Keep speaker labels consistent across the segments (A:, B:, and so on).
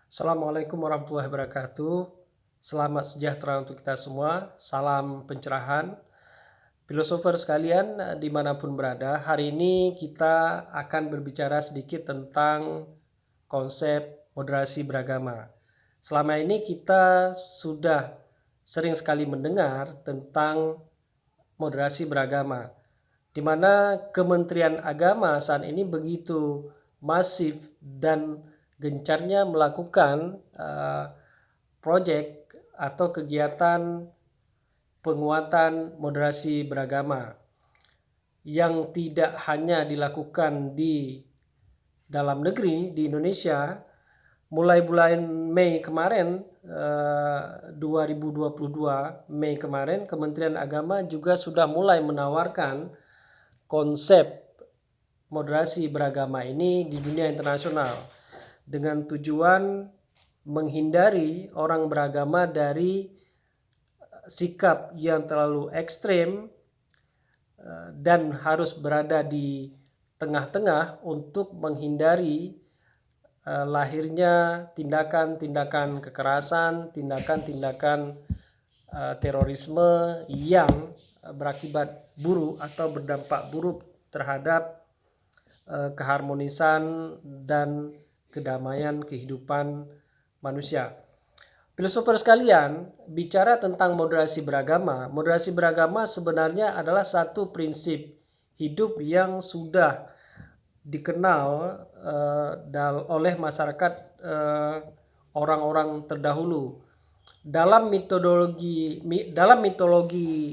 A: Assalamualaikum warahmatullahi wabarakatuh. Selamat sejahtera untuk kita semua. Salam pencerahan. Filosofer sekalian, dimanapun berada, hari ini kita akan berbicara sedikit tentang konsep moderasi beragama. Selama ini kita sudah sering sekali mendengar tentang moderasi beragama, di mana Kementerian Agama saat ini begitu masif dan gencarnya melakukan proyek atau kegiatan penguatan moderasi beragama yang tidak hanya dilakukan di dalam negeri di Indonesia. Mulai bulan Mei kemarin, 2022 Mei kemarin, Kementerian Agama juga sudah mulai menawarkan konsep moderasi beragama ini di dunia internasional dengan tujuan menghindari orang beragama dari sikap yang terlalu ekstrem dan harus berada di tengah-tengah untuk menghindari lahirnya tindakan-tindakan kekerasan, tindakan-tindakan terorisme yang berakibat buruk atau berdampak buruk terhadap keharmonisan dan kedamaian kehidupan manusia. Filosofer sekalian, bicara tentang moderasi beragama sebenarnya adalah satu prinsip hidup yang sudah dikenal oleh masyarakat orang-orang terdahulu. Dalam mitologi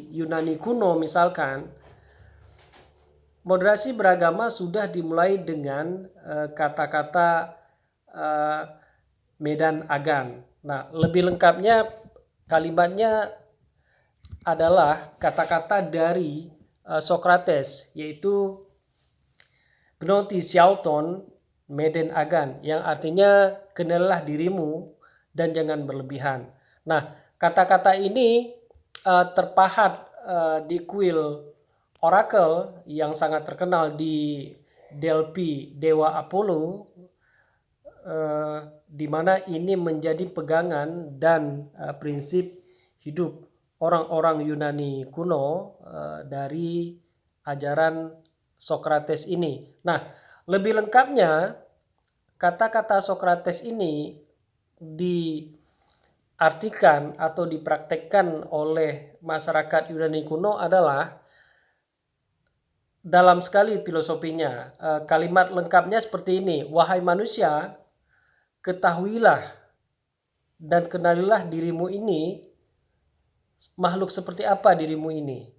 A: Yunani kuno misalkan, moderasi beragama sudah dimulai dengan kata-kata Medan Agan. Nah, lebih lengkapnya kalimatnya adalah kata-kata dari Socrates, yaitu Gnoti Siauton Meden Agan, yang artinya kenalilah dirimu dan jangan berlebihan. Nah, kata-kata ini terpahat di kuil oracle yang sangat terkenal di Delphi, Dewa Apollo, di mana ini menjadi pegangan dan prinsip hidup orang-orang Yunani kuno dari ajaran Socrates ini. Nah, lebih lengkapnya kata-kata Socrates ini diartikan atau dipraktekkan oleh masyarakat Yunani kuno adalah dalam sekali filosofinya. Kalimat lengkapnya seperti ini: wahai manusia, ketahuilah dan kenalilah dirimu ini, makhluk seperti apa dirimu ini.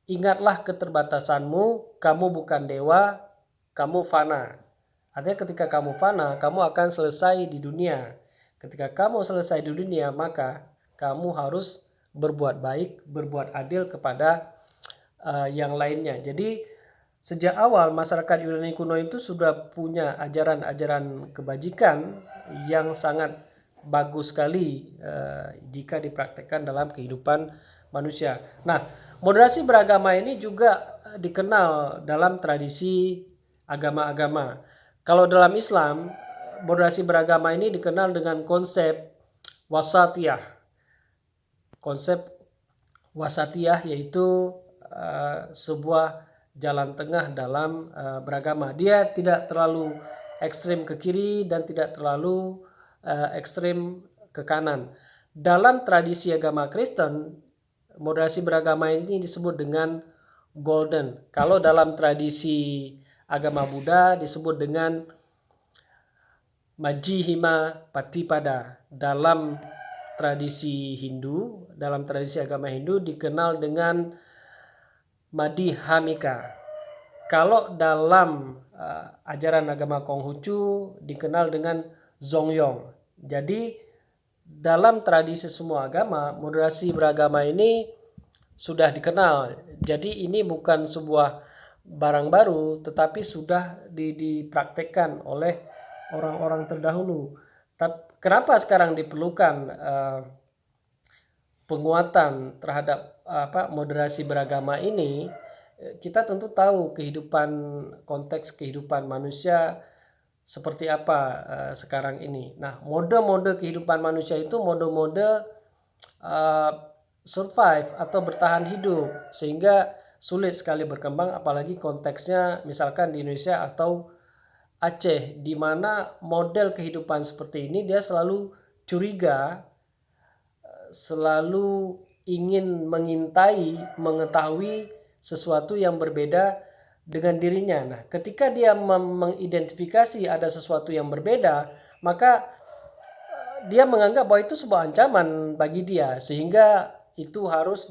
A: Ingatlah keterbatasanmu, kamu bukan dewa, kamu fana. Artinya ketika kamu fana, kamu akan selesai di dunia. Ketika kamu selesai di dunia, maka kamu harus berbuat baik, berbuat adil kepada yang lainnya. Jadi sejak awal masyarakat Yunani kuno itu sudah punya ajaran-ajaran kebajikan yang sangat bagus sekali jika dipraktekkan dalam kehidupan manusia. Nah, moderasi beragama ini juga dikenal dalam tradisi agama-agama. Kalau dalam Islam, moderasi beragama ini dikenal dengan konsep wasatiyah. Konsep wasatiyah yaitu sebuah jalan tengah dalam beragama. Dia tidak terlalu ekstrem ke kiri dan tidak terlalu ekstrem ke kanan. Dalam tradisi agama Kristen, moderasi beragama ini disebut dengan golden. Kalau dalam tradisi agama Buddha disebut dengan Majjhima Patipada. Dalam tradisi Hindu, dalam tradisi agama Hindu dikenal dengan Madhyamika. Kalau dalam ajaran agama Konghucu dikenal dengan Zongyong. Jadi dalam tradisi semua agama, moderasi beragama ini sudah dikenal. Jadi ini bukan sebuah barang baru, tetapi sudah dipraktekkan oleh orang-orang terdahulu. Kenapa sekarang diperlukan penguatan terhadap moderasi beragama ini? Kita tentu tahu konteks kehidupan manusia seperti apa sekarang ini. Nah, mode-mode kehidupan manusia itu mode-mode survive atau bertahan hidup, sehingga sulit sekali berkembang, apalagi konteksnya misalkan di Indonesia atau Aceh, di mana model kehidupan seperti ini dia selalu curiga, selalu ingin mengintai, mengetahui sesuatu yang berbeda dengan dirinya. Nah, ketika dia mengidentifikasi ada sesuatu yang berbeda, maka dia menganggap bahwa itu sebuah ancaman bagi dia, sehingga itu harus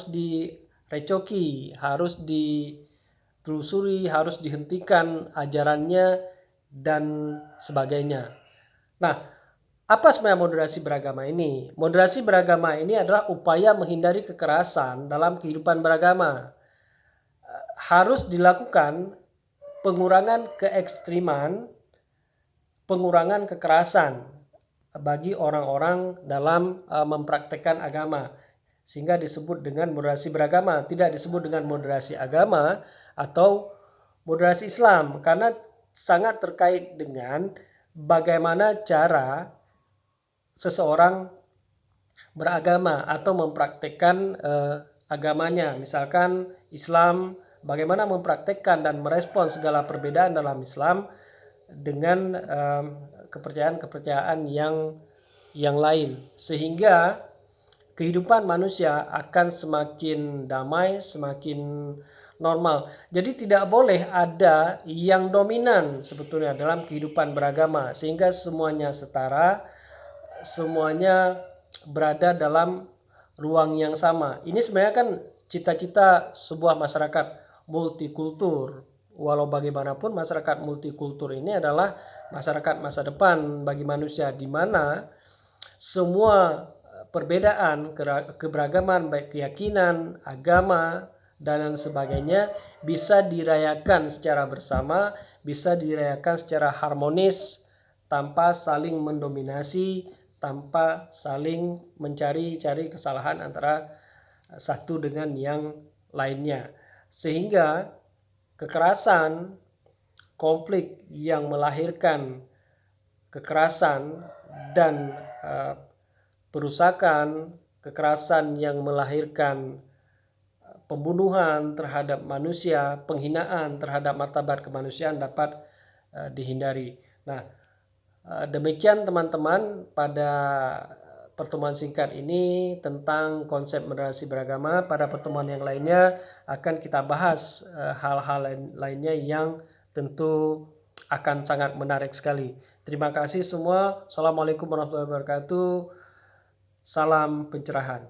A: direcoki, harus ditelusuri, harus dihentikan ajarannya dan sebagainya. Nah, apa sebenarnya moderasi beragama ini? Moderasi beragama ini adalah upaya menghindari kekerasan dalam kehidupan beragama. Harus dilakukan pengurangan keekstriman, pengurangan kekerasan bagi orang-orang dalam mempraktekkan agama, sehingga disebut dengan moderasi beragama, tidak disebut dengan moderasi agama atau moderasi Islam, karena sangat terkait dengan bagaimana cara seseorang beragama atau mempraktekkan agamanya. Misalkan Islam, bagaimana mempraktekkan dan merespon segala perbedaan dalam Islam dengan kepercayaan-kepercayaan yang lain, sehingga kehidupan manusia akan semakin damai, semakin normal. Jadi tidak boleh ada yang dominan sebetulnya dalam kehidupan beragama, sehingga semuanya setara, semuanya berada dalam ruang yang sama. Ini sebenarnya kan cita-cita sebuah masyarakat multikultur. Walau bagaimanapun masyarakat multikultur ini adalah masyarakat masa depan bagi manusia, di mana semua perbedaan, keberagaman baik keyakinan, agama, dan lain sebagainya bisa dirayakan secara bersama, bisa dirayakan secara harmonis tanpa saling mendominasi, tanpa saling mencari-cari kesalahan antara satu dengan yang lainnya. Sehingga kekerasan, konflik yang melahirkan kekerasan dan perusakan, kekerasan yang melahirkan pembunuhan terhadap manusia, penghinaan terhadap martabat kemanusiaan dapat dihindari. Nah, demikian teman-teman pada pertemuan singkat ini tentang konsep moderasi beragama. Pada pertemuan yang lainnya akan kita bahas hal-hal lainnya yang tentu akan sangat menarik sekali. Terima kasih semua. Assalamualaikum warahmatullahi wabarakatuh. Salam pencerahan.